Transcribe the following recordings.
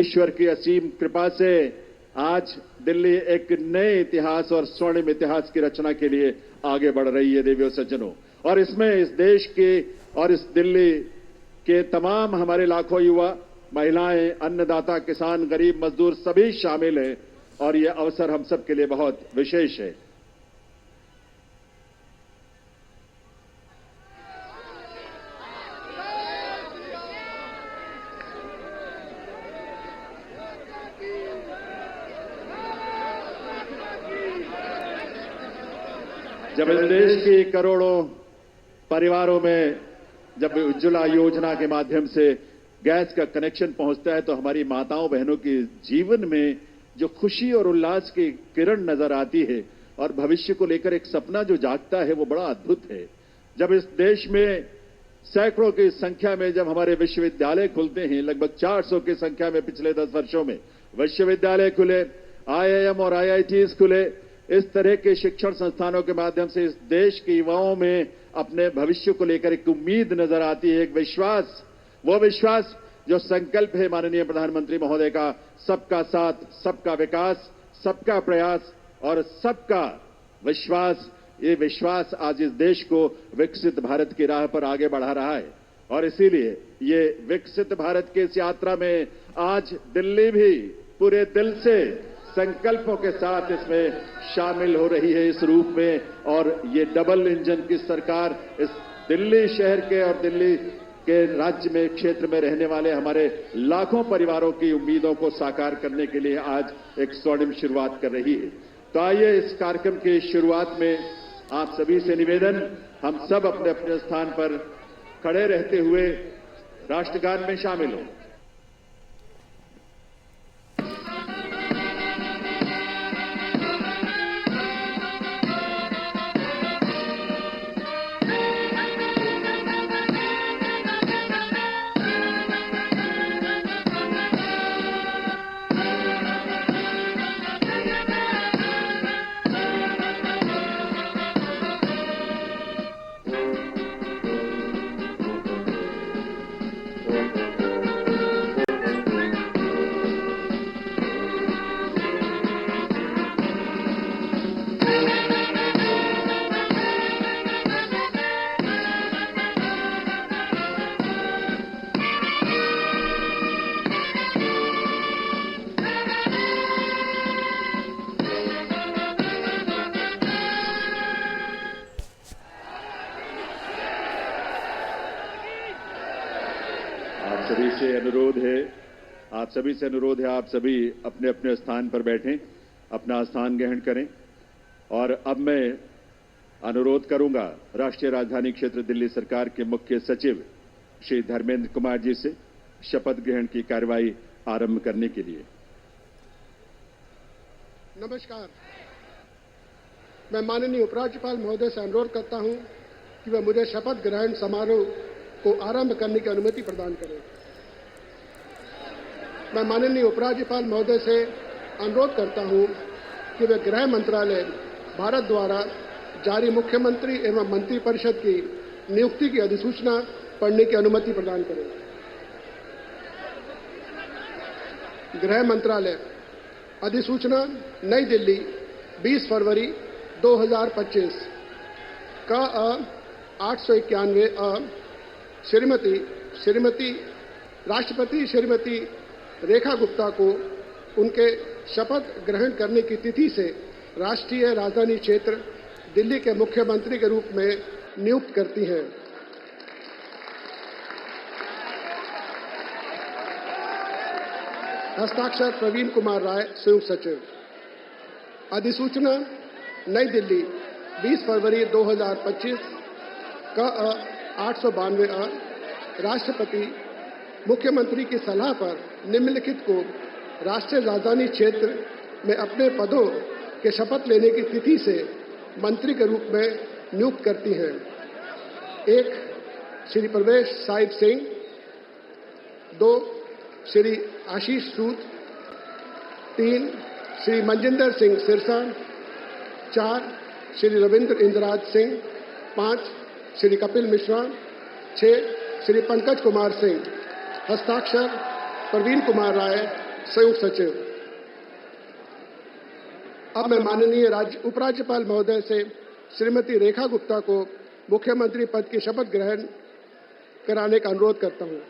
ईश्वर की असीम कृपा से आज दिल्ली एक नए इतिहास और स्वर्णिम इतिहास की रचना के लिए आगे बढ़ रही है देवियों सज्जनों। और इसमें इस देश के और इस दिल्ली के तमाम हमारे लाखों युवा, महिलाएं, अन्नदाता, किसान, गरीब, मजदूर सभी शामिल हैं और ये अवसर हम सब के लिए बहुत विशेष है। जब इस देश की करोड़ों परिवारों में जब उज्ज्वला योजना के माध्यम से गैस का कनेक्शन पहुंचता है तो हमारी माताओं बहनों के जीवन में जो खुशी और उल्लास की किरण नजर आती है और भविष्य को लेकर एक सपना जो जागता है वो बड़ा अद्भुत है। जब इस देश में सैकड़ों की संख्या में जब हमारे विश्वविद्यालय खुलते हैं, लगभग 400 की संख्या में पिछले 10 वर्षों में विश्वविद्यालय खुले, आईआईएम और आईआईटीज खुले, इस तरह के शिक्षण संस्थानों के माध्यम से इस देश के युवाओं में अपने भविष्य को लेकर एक उम्मीद नजर आती है, एक विश्वास, वो विश्वास जो संकल्प है माननीय प्रधानमंत्री महोदय का, सबका साथ, सबका विकास, सबका प्रयास और सबका विश्वास। ये विश्वास आज इस देश को विकसित भारत की राह पर आगे बढ़ा रहा है और इसीलिए ये विकसित भारत की इस यात्रा में आज दिल्ली भी पूरे दिल से संकल्पों के साथ इसमें शामिल हो रही है इस रूप में। और ये डबल इंजन की सरकार इस दिल्ली शहर के और दिल्ली के राज्य में क्षेत्र में रहने वाले हमारे लाखों परिवारों की उम्मीदों को साकार करने के लिए आज एक स्वर्णिम शुरुआत कर रही है। तो आइए इस कार्यक्रम की शुरुआत में आप सभी से निवेदन, हम सब अपने अपने स्थान पर खड़े रहते हुए राष्ट्रगान में शामिल हों। आप सभी से अनुरोध है आप सभी अपने अपने स्थान पर बैठें, अपना स्थान ग्रहण करें। और अब मैं अनुरोध करूंगा राष्ट्रीय राजधानी क्षेत्र दिल्ली सरकार के मुख्य सचिव श्री धर्मेंद्र कुमार जी से शपथ ग्रहण की कार्यवाही आरंभ करने के लिए। नमस्कार। मैं माननीय उपराज्यपाल महोदय से अनुरोध करता हूं कि वह मुझे शपथ ग्रहण समारोह को आरंभ करने की अनुमति प्रदान करें। मैं माननीय उपराज्यपाल महोदय से अनुरोध करता हूं कि वे गृह मंत्रालय भारत द्वारा जारी मुख्यमंत्री एवं मंत्रिपरिषद की नियुक्ति की अधिसूचना पढ़ने की अनुमति प्रदान करें। गृह मंत्रालय अधिसूचना नई दिल्ली 20 फरवरी 2025 का 891 श्रीमती राष्ट्रपति श्रीमती रेखा गुप्ता को उनके शपथ ग्रहण करने की तिथि से राष्ट्रीय राजधानी क्षेत्र दिल्ली के मुख्यमंत्री के रूप में नियुक्त करती हैं। हस्ताक्षर प्रवीण कुमार राय, संयुक्त सचिव। अधिसूचना नई दिल्ली 20 फरवरी 2025 का 892 राष्ट्रपति मुख्यमंत्री की सलाह पर निम्नलिखित को राष्ट्रीय राजधानी क्षेत्र में अपने पदों के शपथ लेने की तिथि से मंत्री के रूप में नियुक्त करती हैं। 1 श्री प्रवेश साहिब सिंह, 2 श्री आशीष सूद, 3 श्री मनजिंदर सिंह सिरसा, 4 श्री रविंद्र इंद्रराज सिंह, 5 श्री कपिल मिश्रा, 6 श्री पंकज कुमार सिंह। हस्ताक्षर प्रवीण कुमार राय, संयुक्त सचिव। अब मैं माननीय उपराज्यपाल महोदय से श्रीमती रेखा गुप्ता को मुख्यमंत्री पद की शपथ ग्रहण कराने का अनुरोध करता हूं।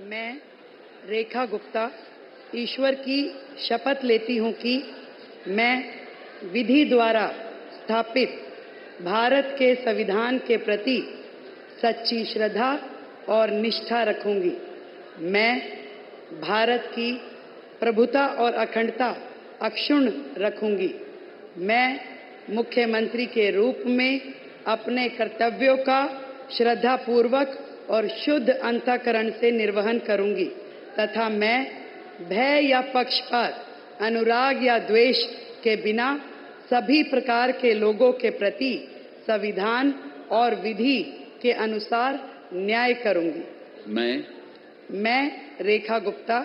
मैं रेखा गुप्ता ईश्वर की शपथ लेती हूं कि मैं विधि द्वारा स्थापित भारत के संविधान के प्रति सच्ची श्रद्धा और निष्ठा रखूंगी। मैं भारत की प्रभुता और अखंडता अक्षुण्ण रखूंगी। मैं मुख्यमंत्री के रूप में अपने कर्तव्यों का श्रद्धापूर्वक और शुद्ध अंतःकरण से निर्वहन करूंगी तथा मैं भय या पक्षपात, अनुराग या द्वेष के बिना सभी प्रकार के लोगों के प्रति संविधान और विधि के अनुसार न्याय करूंगी। मैं रेखा गुप्ता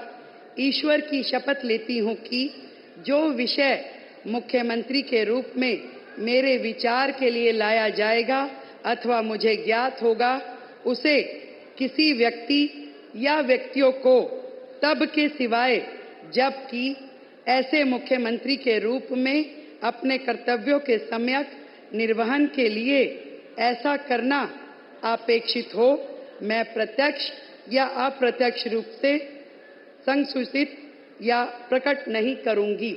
ईश्वर की शपथ लेती हूं कि जो विषय मुख्यमंत्री के रूप में मेरे विचार के लिए लाया जाएगा अथवा मुझे ज्ञात होगा, उसे किसी व्यक्ति या व्यक्तियों को तब के सिवाय जबकि ऐसे मुख्यमंत्री के रूप में अपने कर्तव्यों के सम्यक निर्वहन के लिए ऐसा करना अपेक्षित हो, मैं प्रत्यक्ष या अप्रत्यक्ष रूप से संसूचित या प्रकट नहीं करूंगी।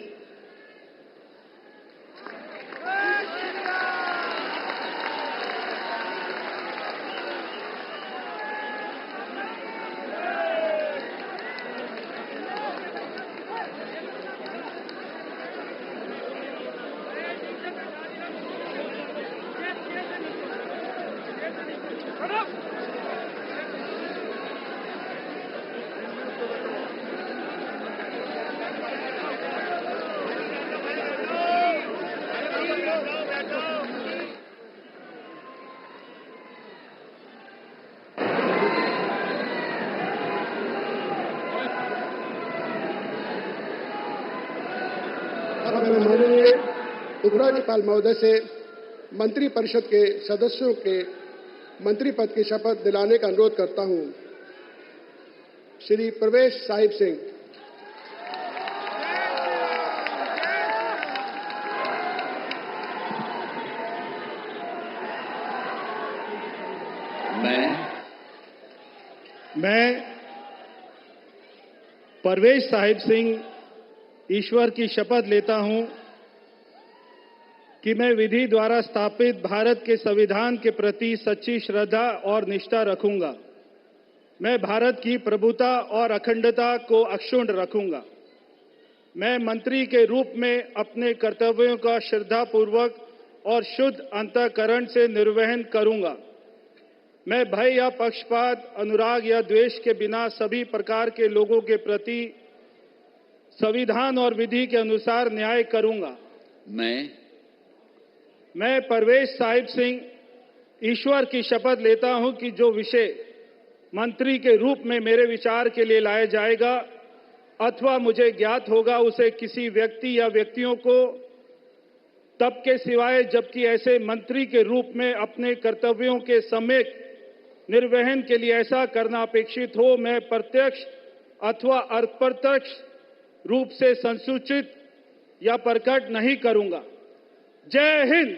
अब मैं माननीय उपराज्यपाल महोदय से मंत्रिपरिषद के सदस्यों के मंत्री पद की शपथ दिलाने का अनुरोध करता हूं। श्री प्रवेश साहिब सिंह। मैं परवेश साहिब सिंह ईश्वर की शपथ लेता हूं कि मैं विधि द्वारा स्थापित भारत के संविधान के प्रति सच्ची श्रद्धा और निष्ठा रखूंगा। मैं भारत की प्रभुता और अखंडता को अक्षुण्ण रखूंगा। मैं मंत्री के रूप में अपने कर्तव्यों का श्रद्धापूर्वक और शुद्ध अंतःकरण से निर्वहन करूंगा। मैं भय या पक्षपात, अनुराग या द्वेष के बिना सभी प्रकार के लोगों के प्रति संविधान और विधि के अनुसार न्याय करूंगा। मैं परवेश साहिब सिंह ईश्वर की शपथ लेता हूं कि जो विषय मंत्री के रूप में मेरे विचार के लिए लाया जाएगा अथवा मुझे ज्ञात होगा, उसे किसी व्यक्ति या व्यक्तियों को तब के सिवाय जबकि ऐसे मंत्री के रूप में अपने कर्तव्यों के सम्यक निर्वहन के लिए ऐसा करना अपेक्षित हो, मैं प्रत्यक्ष अथवा अप्रत्यक्ष रूप से संसूचित या प्रकट नहीं करूंगा। जय हिंद।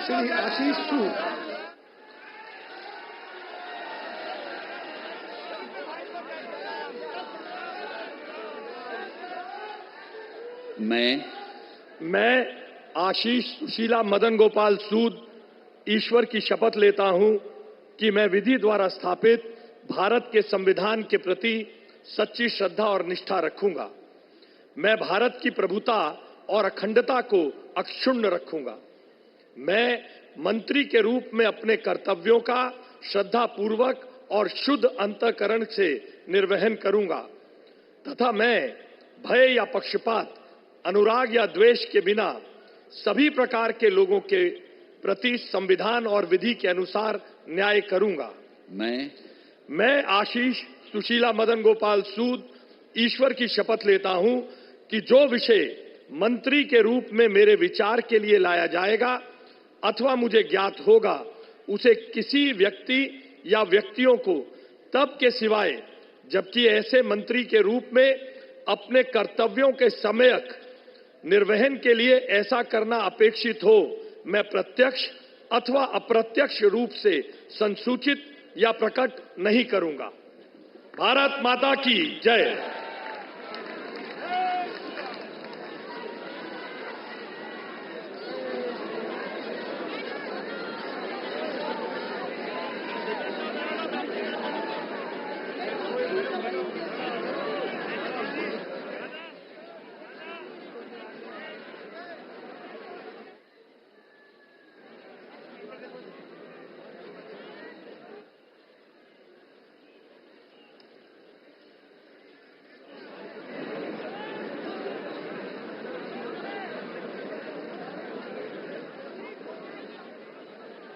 श्री आशीष सूद। मैं आशीष सुशीला मदन गोपाल सूद ईश्वर की शपथ लेता हूं कि मैं विधि द्वारा स्थापित भारत के संविधान के प्रति सच्ची श्रद्धा और निष्ठा रखूंगा। मैं भारत की प्रभुता और अखंडता को अक्षुण्ण रखूंगा। मैं मंत्री के रूप में अपने कर्तव्यों का श्रद्धापूर्वक और शुद्ध अंतःकरण से निर्वहन करूंगा तथा मैं भय या पक्षपात, अनुराग या द्वेष के बिना सभी प्रकार के लोगों के प्रति संविधान और विधि के अनुसार न्याय करूंगा। मैं आशीष सुशीला मदन गोपाल सूद ईश्वर की शपथ लेता हूं कि जो विषय मंत्री के रूप में मेरे विचार के लिए लाया जाएगा अथवा मुझे ज्ञात होगा, उसे किसी व्यक्ति या व्यक्तियों को तब के सिवाय जबकि ऐसे मंत्री के रूप में अपने कर्तव्यों के सम्यक निर्वहन के लिए ऐसा करना अपेक्षित हो, मैं प्रत्यक्ष अथवा अप्रत्यक्ष रूप से संसूचित या प्रकट नहीं करूंगा। भारत माता की जय।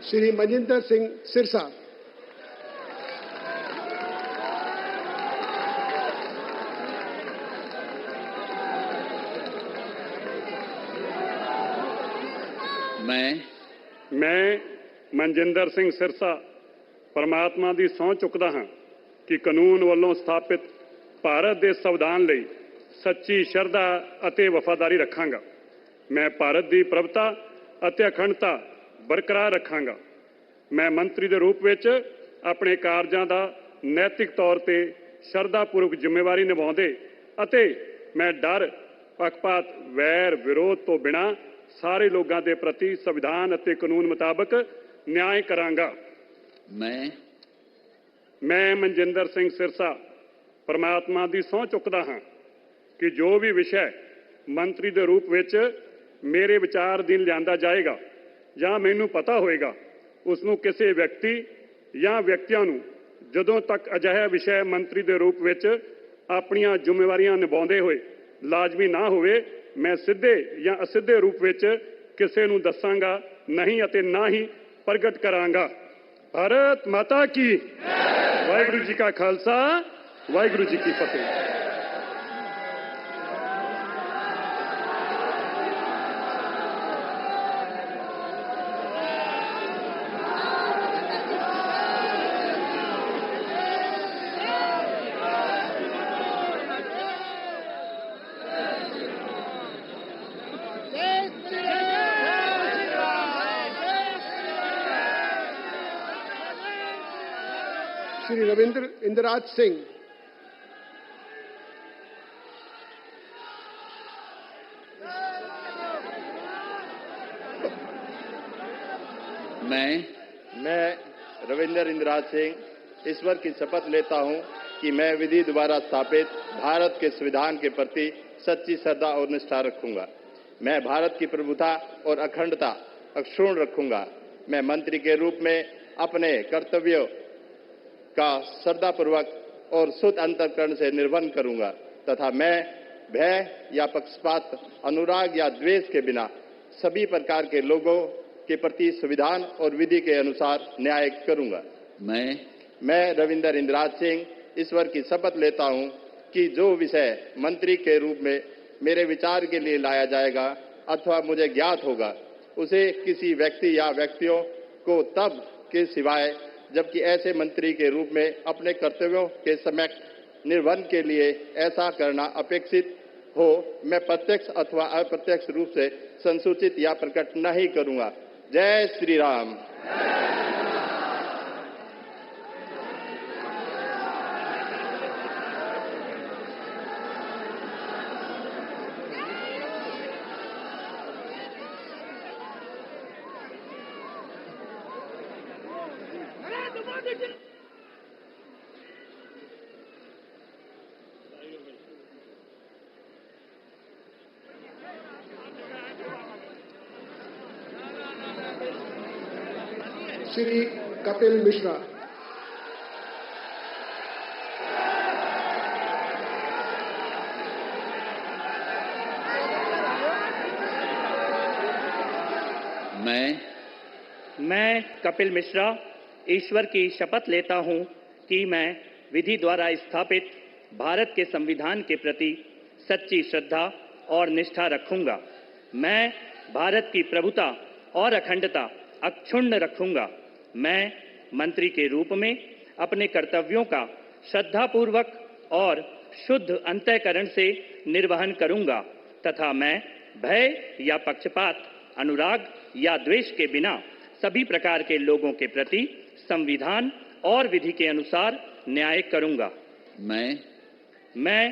श्री मजिंदर सिंह सिरसा। मैं मनजिंदर सिंह सिरसा परमात्मा ਦੀ ਸਹੁੰ ਚੁੱਕਦਾ ਹਾਂ ਕਿ ਕਾਨੂੰਨ ਵੱਲੋਂ ਸਥਾਪਿਤ ਭਾਰਤ ਦੇ ਸੰਵਿਧਾਨ ਲਈ ਸੱਚੀ ਸ਼ਰਧਾ ਅਤੇ ਵਫਾਦਾਰੀ ਰੱਖਾਂਗਾ। ਮੈਂ ਭਾਰਤ ਦੀ ਪ੍ਰਭੁਤਾ ਅਤੇ ਅਖੰਡਤਾ ਬਰਕਰਾਰ ਰੱਖਾਂਗਾ। ਮੈਂ ਮੰਤਰੀ ਦੇ ਰੂਪ ਵਿੱਚ ਆਪਣੇ ਕਾਰਜਾਂ ਦਾ ਨੈਤਿਕ ਤੌਰ ਤੇ ਸ਼ਰਧਾਪੂਰਵਕ ਜ਼ਿੰਮੇਵਾਰੀ ਨਿਭਾਉਂਦੇ ਅਤੇ ਮੈਂ ਡਰ, ਪੱਖਪਾਤ, ਵੈਰ, ਵਿਰੋਧ ਤੋਂ ਬਿਨਾਂ ਸਾਰੇ ਲੋਕਾਂ ਦੇ ਪ੍ਰਤੀ ਸੰਵਿਧਾਨ ਅਤੇ ਕਾਨੂੰਨ ਮੁਤਾਬਕ ਨਿਆਂ ਕਰਾਂਗਾ। ਮੈਂ ਮਨਜਿੰਦਰ ਸਿੰਘ ਸਿਰਸਾ ਪਰਮਾਤਮਾ ਦੀ ਸਹੁੰ ਚੁੱਕਦਾ ਹਾਂ ਕਿ ਜੋ ਵੀ ਵਿਸ਼ਾ ਮੰਤਰੀ ਦੇ ਰੂਪ ਵਿੱਚ ਮੇਰੇ ਵਿਚਾਰ ਅਧੀਨ ਲਿਆਂਦਾ ਜਾਏਗਾ ਜਾਂ ਮੈਨੂੰ ਪਤਾ ਹੋਏਗਾ, ਉਸ ਨੂੰ ਕਿਸੇ ਵਿਅਕਤੀ ਜਾਂ ਵਿਅਕਤੀਆਂ ਨੂੰ ਜਦੋਂ ਤੱਕ ਅਜਿਹਾ ਵਿਸ਼ਾ ਮੰਤਰੀ ਦੇ ਰੂਪ ਵਿੱਚ ਆਪਣੀਆਂ ਜ਼ਿੰਮੇਵਾਰੀਆਂ ਨਿਭਾਉਂਦੇ ਹੋਏ ਲਾਜ਼ਮੀ ਨਾ ਹੋਵੇ, ਮੈਂ ਸਿੱਧੇ ਜਾਂ ਅਸਿੱਧੇ ਰੂਪ ਵਿੱਚ ਕਿਸੇ ਨੂੰ ਦੱਸਾਂਗਾ ਨਹੀਂ ਅਤੇ ਨਾ ਹੀ ਪ੍ਰਗਟ ਕਰਾਂਗਾ। ਭਾਰਤ ਮਾਤਾ ਕੀ ਵਾਹਿਗੁਰੂ ਜੀ ਕਾ ਖਾਲਸਾ, ਵਾਹਿਗੁਰੂ ਜੀ ਕੀ ਫਤਿਹ। श्री रविंद्र इंद्राज सिंह। मैं रविंद्र इंद्राज सिंह ईश्वर की शपथ लेता हूं कि मैं विधि द्वारा स्थापित भारत के संविधान के प्रति सच्ची श्रद्धा और निष्ठा रखूंगा। मैं भारत की प्रभुता और अखंडता अक्षुण्ण रखूंगा। मैं मंत्री के रूप में अपने कर्तव्यों का श्रद्धापूर्वक और शुद्ध अंतःकरण से निर्वहन करूंगा तथा मैं भय या पक्षपात, अनुराग या द्वेष के बिना सभी प्रकार के लोगों के प्रति संविधान और विधि के अनुसार न्याय करूंगा। मैं रविंद्र इंद्राज सिंह ईश्वर की शपथ लेता हूं कि जो विषय मंत्री के रूप में मेरे विचार के लिए लाया जाएगा अथवा मुझे ज्ञात होगा, उसे किसी व्यक्ति या व्यक्तियों को तब के सिवाय जबकि ऐसे मंत्री के रूप में अपने कर्तव्यों के सम्यक निर्वहन के लिए ऐसा करना अपेक्षित हो, मैं प्रत्यक्ष अथवा अप्रत्यक्ष रूप से संसूचित या प्रकट नहीं करूंगा। जय श्री राम। श्री कपिल मिश्रा। मैं कपिल मिश्रा ईश्वर की शपथ लेता हूं कि मैं विधि द्वारा स्थापित भारत के संविधान के प्रति सच्ची श्रद्धा और निष्ठा रखूंगा। मैं भारत की प्रभुता और अखंडता अक्षुण्ण रखूंगा। मैं मंत्री के रूप में अपने कर्तव्यों का श्रद्धापूर्वक और शुद्ध अंतःकरण से निर्वहन करूंगा तथा मैं भय या पक्षपात, अनुराग या द्वेष के बिना सभी प्रकार के लोगों के प्रति संविधान और विधि के अनुसार न्याय करूंगा। मैं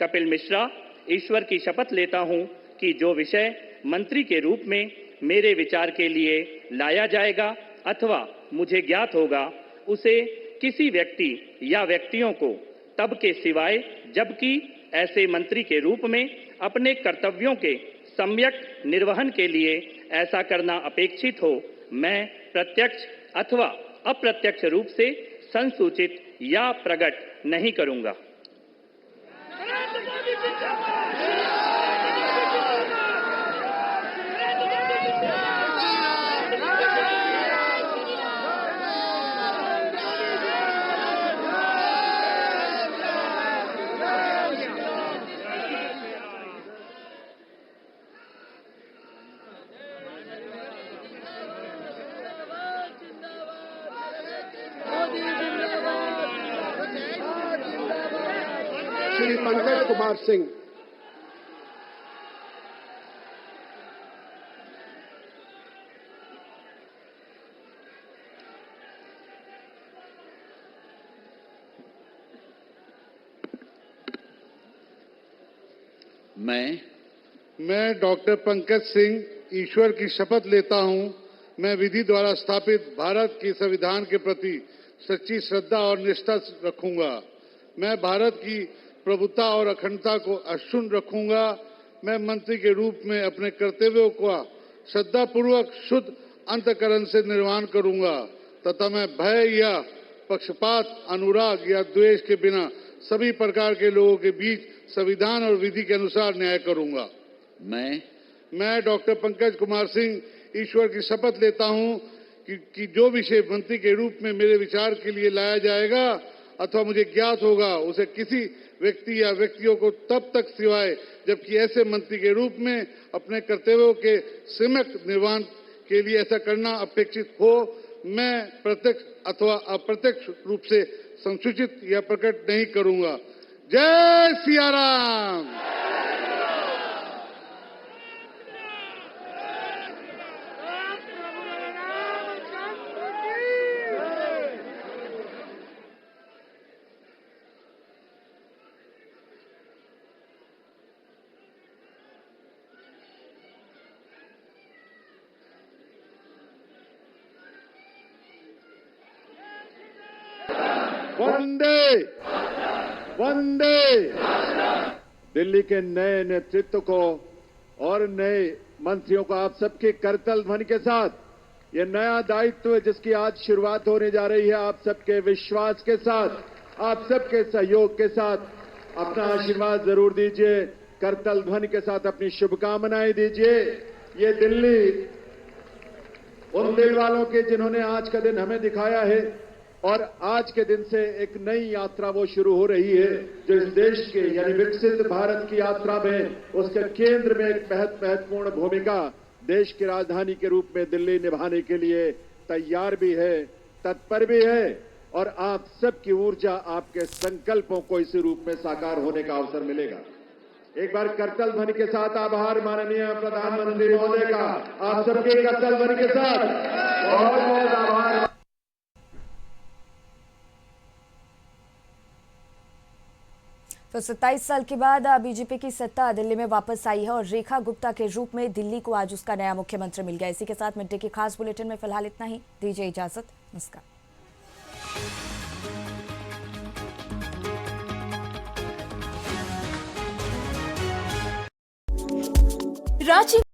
कपिल मिश्रा ईश्वर की शपथ लेता हूं कि जो विषय मंत्री के रूप में मेरे विचार के लिए लाया जाएगा अथवा मुझे ज्ञात होगा, उसे किसी व्यक्ति या व्यक्तियों को तब के सिवाय जबकि ऐसे मंत्री के रूप में अपने कर्तव्यों के सम्यक निर्वहन के लिए ऐसा करना अपेक्षित हो, मैं प्रत्यक्ष अथवा अप्रत्यक्ष रूप से संसूचित या प्रकट नहीं करूंगा। श्री पंकज कुमार सिंह। मैं डॉक्टर पंकज सिंह ईश्वर की शपथ लेता हूं, मैं विधि द्वारा स्थापित भारत के संविधान के प्रति सच्ची श्रद्धा और निष्ठा रखूंगा। मैं भारत की प्रभुता और अखंडता को अक्षुण्ण रखूंगा। मैं मंत्री के रूप में अपने कर्तव्यों का श्रद्धापूर्वक शुद्ध अंतःकरण से निर्वहन करूंगा तथा मैं भय या पक्षपात, अनुराग या द्वेष के बिना सभी प्रकार के लोगों के बीच संविधान और विधि के अनुसार न्याय करूंगा। मैं डॉक्टर पंकज कुमार सिंह ईश्वर की शपथ लेता हूं कि जो विषय मंत्री के रूप में मेरे विचार के लिए लाया जाएगा अथवा मुझे ज्ञात होगा, उसे किसी व्यक्ति या व्यक्तियों को तब तक सिवाय जबकि ऐसे मंत्री के रूप में अपने कर्तव्यों के सम्यक निर्वहन के लिए ऐसा करना अपेक्षित हो, मैं प्रत्यक्ष अथवा अप्रत्यक्ष रूप से संसूचित या प्रकट नहीं करूंगा। जय सिया राम। वंदे वंदे। दिल्ली के नए नेतृत्व को और नए मंत्रियों को आप सबके करतल ध्वनि के साथ ये नया दायित्व जिसकी आज शुरुआत होने जा रही है, आप सबके विश्वास के साथ, आप सबके सहयोग के साथ अपना आशीर्वाद जरूर दीजिए। करतल ध्वनि के साथ अपनी शुभकामनाएं दीजिए। ये दिल्ली उन दिल वालों के जिन्होंने आज का दिन हमें दिखाया है और आज के दिन से एक नई यात्रा वो शुरू हो रही है जो इस देश के यानी विकसित भारत की यात्रा में उसके केंद्र में एक महत्वपूर्ण भूमिका देश की राजधानी के रूप में दिल्ली निभाने के लिए तैयार भी है, तत्पर भी है और आप सबकी ऊर्जा, आपके संकल्पों को इस रूप में साकार होने का अवसर मिलेगा। एक बार करतल ध्वनि के साथ आभार माननीय प्रधानमंत्री महोदय का, आप सबके करतल ध्वनि के साथ बहुत बहुत आभार। तो 27 साल के बाद बीजेपी की सत्ता दिल्ली में वापस आई है और रेखा गुप्ता के रूप में दिल्ली को आज उसका नया मुख्यमंत्री मिल गया। इसी के साथ मिड डे के खास बुलेटिन में फिलहाल इतना ही। दीजिए इजाजत, नमस्कार। रांची